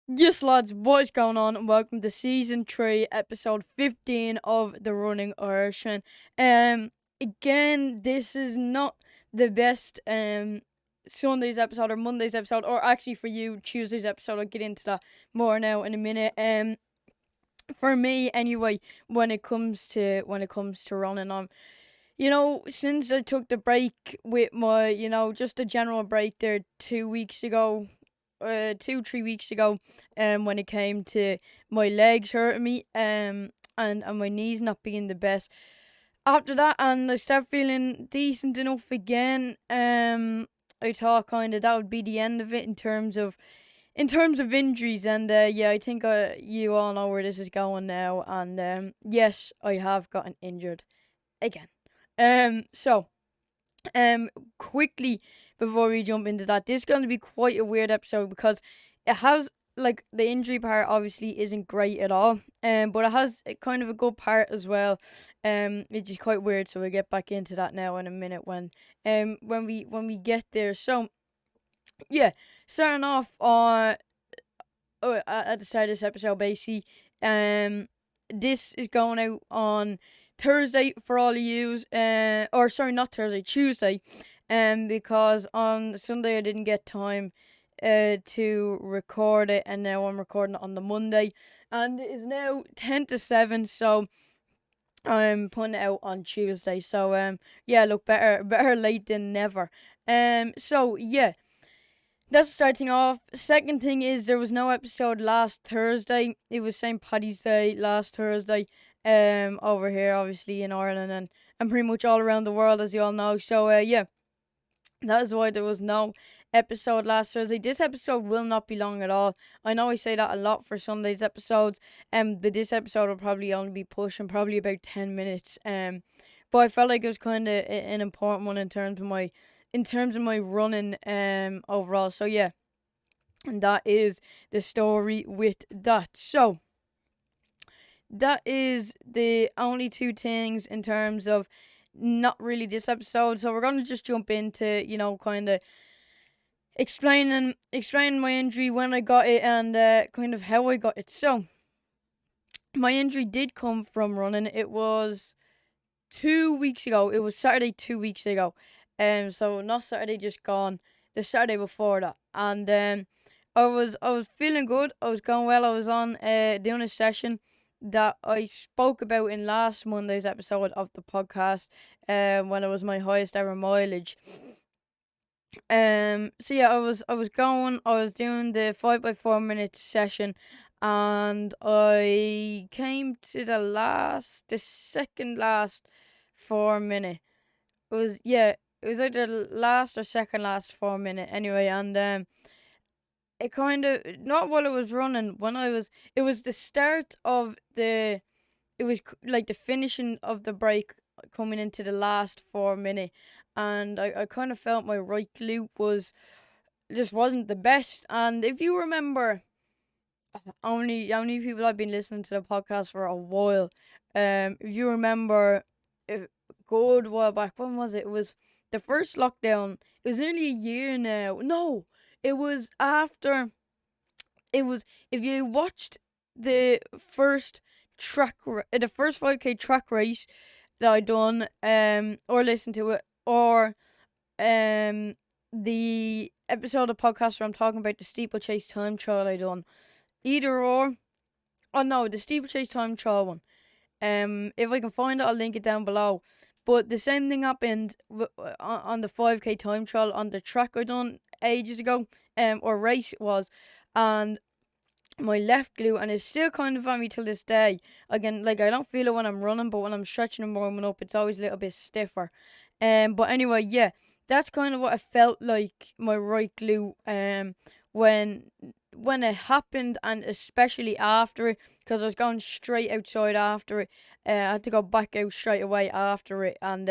Yes, lads, what is going on? And welcome to season 3, episode 15 of The Running Irishman. Again, this is not the best Sunday's episode or Monday's episode, or actually for you, Tuesday's episode. I'll get into that more now in a minute. For me anyway, when it comes to running, since I took the break with my, just a general break there 2 weeks ago, 3 weeks ago, when it came to my legs hurting me, and my knees not being the best. After that, and I start feeling decent enough again. I thought kind of that would be the end of it in terms of injuries, and yeah, I think you all know where this is going now. And yes, I have gotten injured again. So quickly before we jump into that, this is going to be quite a weird episode because it has, like, the injury part obviously isn't great at all, but it has a kind of a good part as well, which is quite weird. So we'll get back into that now in a minute when we get there. So yeah, starting off on at the start of this episode, basically, this is going out on Thursday for all of yous, or sorry, not Thursday, Tuesday, because on Sunday I didn't get time to record it, and now I'm recording it on the Monday, and it is now 10 to 7, so I'm putting it out on Tuesday. So yeah, look, better late than never. So yeah, that's starting off. Second thing is there was no episode last Thursday. It was St. Paddy's Day last Thursday. Over here, obviously in Ireland, and pretty much all around the world, as you all know. So yeah, that is why there was no episode last Thursday. This episode will not be long at all. I know I say that a lot for Sunday's episodes, but this episode will probably only be pushing probably about 10 minutes. But I felt like it was kind of an important one in terms of my running overall. So yeah, and that is the story with that. So that is the only two things in terms of not really this episode. So we're gonna just jump into, kind of explaining my injury, when I got it, and kind of how I got it. So my injury did come from running. It was 2 weeks ago. It was Saturday 2 weeks ago. So not Saturday just gone, the Saturday before that. And I was feeling good. I was going well. I was on doing a session that I spoke about in last Monday's episode of the podcast, when it was my highest ever mileage. So yeah, I was doing the 5 by 4 minute session, and I came to the second last 4 minute. It was either last or second last 4 minute anyway, and it kind of, not while I was running, it was the start of it was like the finishing of the break, coming into the last 4 minute, and I kind of felt my right glute wasn't the best. And if you remember, only people I've been listening to the podcast for a while, if you remember, a good while back, when was it? It was the first lockdown. It was nearly a year now. No, it was after. It was, if you watched the first the first 5K track race that I done, or listened to it, or the episode of podcast where I'm talking about the steeplechase time trial I done, either or. Oh no, the steeplechase time trial one. If I can find it, I'll link it down below. But the same thing happened on the 5K time trial on the track I done ages ago, or race it was, and my left glute, and it's still kind of on me till this day. Again, like, I don't feel it when I'm running, but when I'm stretching and warming up, it's always a little bit stiffer. But anyway, yeah, that's kind of what I felt like, my right glute, when it happened, and especially after it, because I was going straight outside after it. I had to go back out straight away after it, and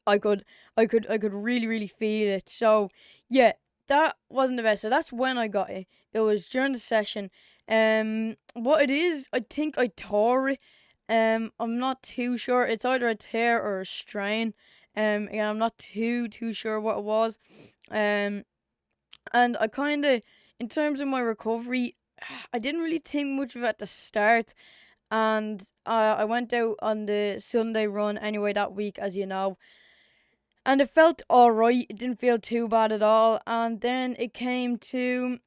I could I could really, really feel it. So yeah, that wasn't the best. So that's when I got it. It was during the session. What it is, I think I tore it. I'm not too sure. It's either a tear or a strain. Yeah, I'm not too sure what it was. And I kind of, in terms of my recovery, I didn't really think much of it at the start, and I went out on the Sunday run anyway that week, as you know, and it felt alright. It didn't feel too bad at all. And then it came to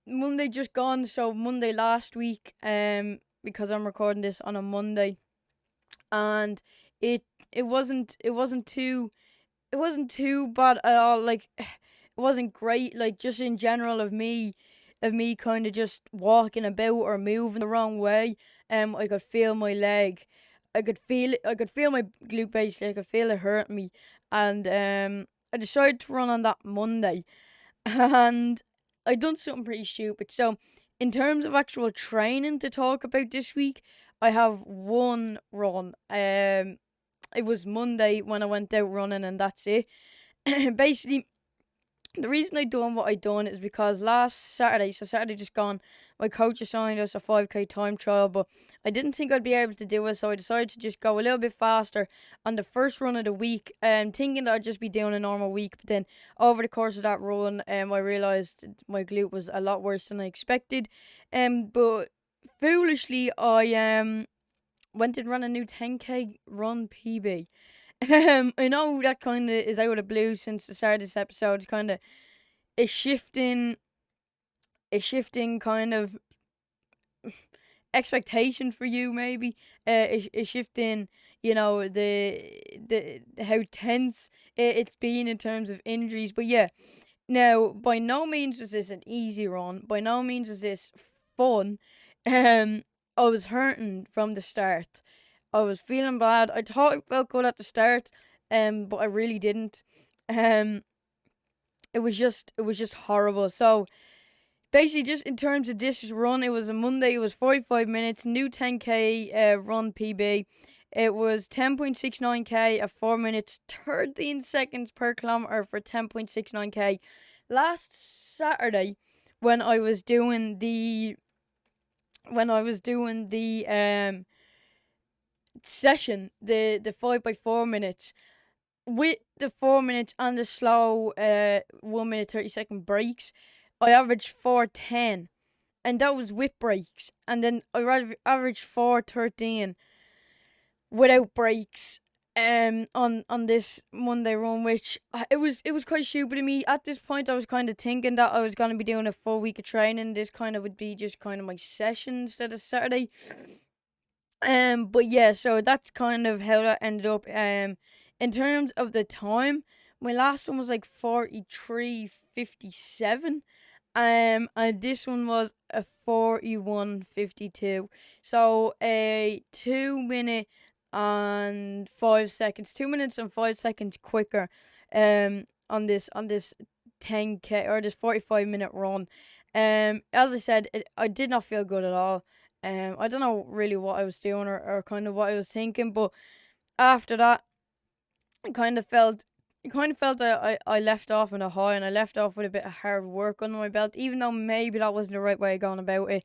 Monday just gone, so Monday last week, because I'm recording this on a Monday, and it it wasn't too bad at all. Like it wasn't great. Like just in general of me kind of just walking about or moving the wrong way. I could feel my leg. I could feel it. I could feel my glute basically. I could feel it hurt me, and I decided to run on that Monday, and I done something pretty stupid. So, in terms of actual training to talk about this week, I have one run. It was Monday when I went out running, and that's it. Basically, the reason I done what I done is because last Saturday, so Saturday just gone, my coach assigned us a 5k time trial, but I didn't think I'd be able to do it, so I decided to just go a little bit faster on the first run of the week, thinking that I'd just be doing a normal week. But then over the course of that run, I realised my glute was a lot worse than I expected, but foolishly I went and ran a new 10k run PB. I know that kind of is out of the blue since the start of this episode. It's kind of a shifting, kind of expectation for you, maybe. A shifting, the how tense it's been in terms of injuries. But yeah, now by no means was this an easy run. By no means was this fun. I was hurting from the start. I was feeling bad. I thought I felt good at the start, but I really didn't. Um, it was just horrible. So basically, just in terms of this run, it was a Monday. It was 45 minutes, new 10k run PB. It was 10.69k at 4 minutes 13 seconds per kilometer for 10.69k. Last Saturday, when I was doing the session, the 5 by 4 minutes, with the 4 minutes and the slow 1 minute 30 second breaks, I averaged 4:10, and that was with breaks. And then I averaged 4:13 without breaks. On this Monday run, which it was quite stupid of me. At this point, I was kind of thinking that I was gonna be doing a full week of training. This kind of would be just kind of my session instead of Saturday. But yeah, so that's kind of how that ended up. In terms of the time, my last one was like 43:57. And this one was a 41:52. So a 2 minute and 5 seconds, 2 minutes and 5 seconds quicker. On this 10k or this 45-minute run. As I said, I did not feel good at all. I don't know really what I was doing or kind of what I was thinking, but after that, I kind of felt that I left off on a high, and I left off with a bit of hard work under my belt, even though maybe that wasn't the right way of going about it.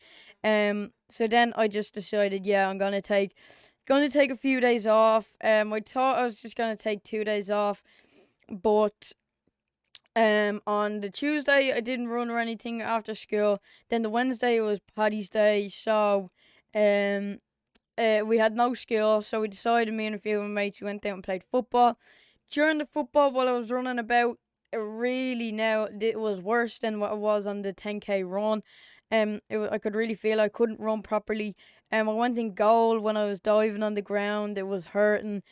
So then I just decided, yeah, I'm gonna take a few days off. I thought I was just gonna take 2 days off, but on the Tuesday I didn't run or anything after school. Then the Wednesday was Paddy's Day, so we had no school, so we decided, me and a few of my mates, we went out and played football. During the football, while I was running about, it was worse than what it was on the 10k run. I could really feel I couldn't run properly. I went in goal when I was diving on the ground. It was hurting.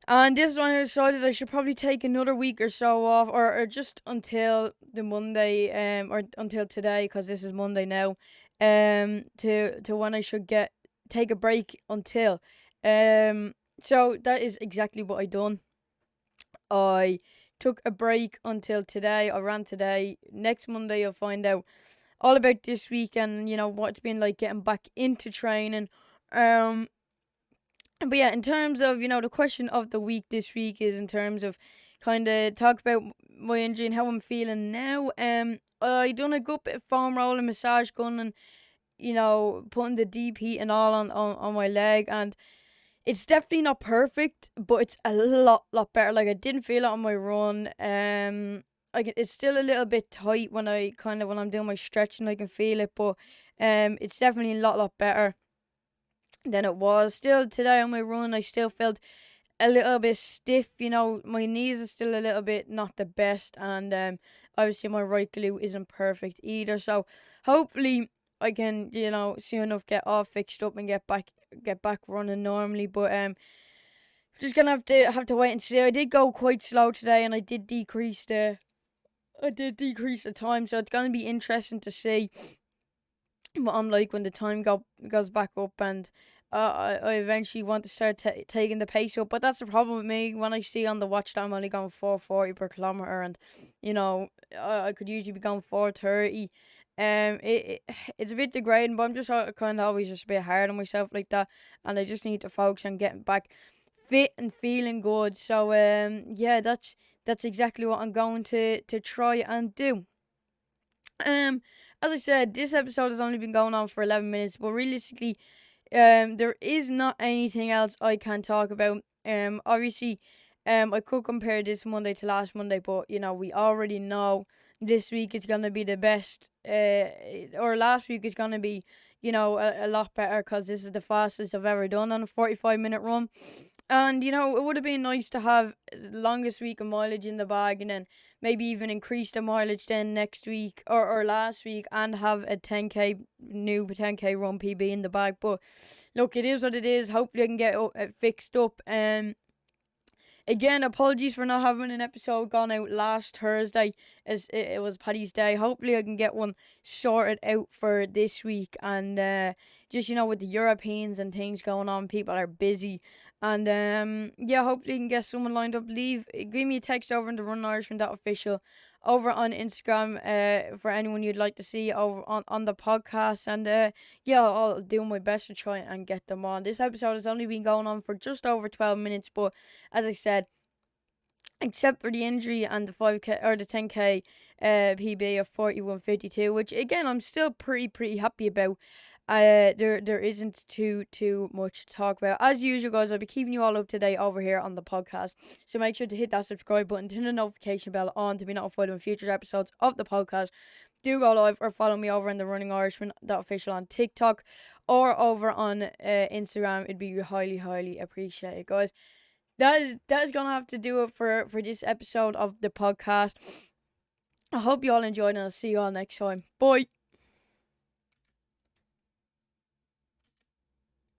And this is when I decided I should probably take another week or so off, or just until the Monday, or until today, because this is Monday now, to when I should take a break until. So that is exactly what I done. I took a break until today. I ran today. Next Monday, I'll find out all about this week and what it's been like getting back into training. But yeah, in terms of the question of the week this week is in terms of kind of talk about my injury and how I'm feeling now. I done a good bit of foam rolling, massage gun, and putting the deep heat and all on my leg, and it's definitely not perfect, but it's a lot better. Like, I didn't feel it on my run. it's still a little bit tight when when I'm doing my stretching. I can feel it, but it's definitely a lot better than it was. Still today on my run, I still felt a little bit stiff. My knees are still a little bit not the best, and obviously my right glute isn't perfect either. So hopefully I can, soon enough get all fixed up and get back running normally. But just gonna have to wait and see. I did go quite slow today, and I did decrease the time, so it's gonna be interesting to see what I'm like when the time goes back up, and I eventually want to start taking the pace up. But that's the problem with me. When I see on the watch that I'm only going 4:40 per kilometer, and I could usually be going 4:30. It's a bit degrading, but I'm just kind of always just a bit hard on myself like that, and I just need to focus on getting back fit and feeling good. So yeah, that's exactly what I'm going to try and do. Um, as I said, this episode has only been going on for 11 minutes, but realistically, there is not anything else I can talk about. Obviously, I could compare this Monday to last Monday, but we already know this week is gonna be the best. Or last week is gonna be, a lot better because this is the fastest I've ever done on a 45-minute run. And it would have been nice to have the longest week of mileage in the bag, and then maybe even increase the mileage then next week or last week, and have a 10k run PB in the bag. But look, it is what it is. Hopefully I can get it fixed up. Again, apologies for not having an episode gone out last Thursday, as it was Paddy's Day. Hopefully I can get one sorted out for this week. And just, with the Europeans and things going on, people are busy. And yeah, hopefully you can get someone lined up. Give me a text over on TheRunningIrishman.official over on Instagram for anyone you'd like to see over on the podcast. And yeah, I'll do my best to try and get them on. This episode has only been going on for just over 12 minutes, but as I said, except for the injury and the 5k or the 10k PB of 41:52, which again I'm still pretty happy about. There isn't too much to talk about. As usual, guys, I'll be keeping you all up to date over here on the podcast. So make sure to hit that subscribe button, turn the notification bell on to be notified when future episodes of the podcast do go live, or follow me over on the Running Irishman official on TikTok or over on Instagram. It'd be highly appreciated, guys. That is gonna have to do it for this episode of the podcast. I hope you all enjoyed, and I'll see you all next time. Bye.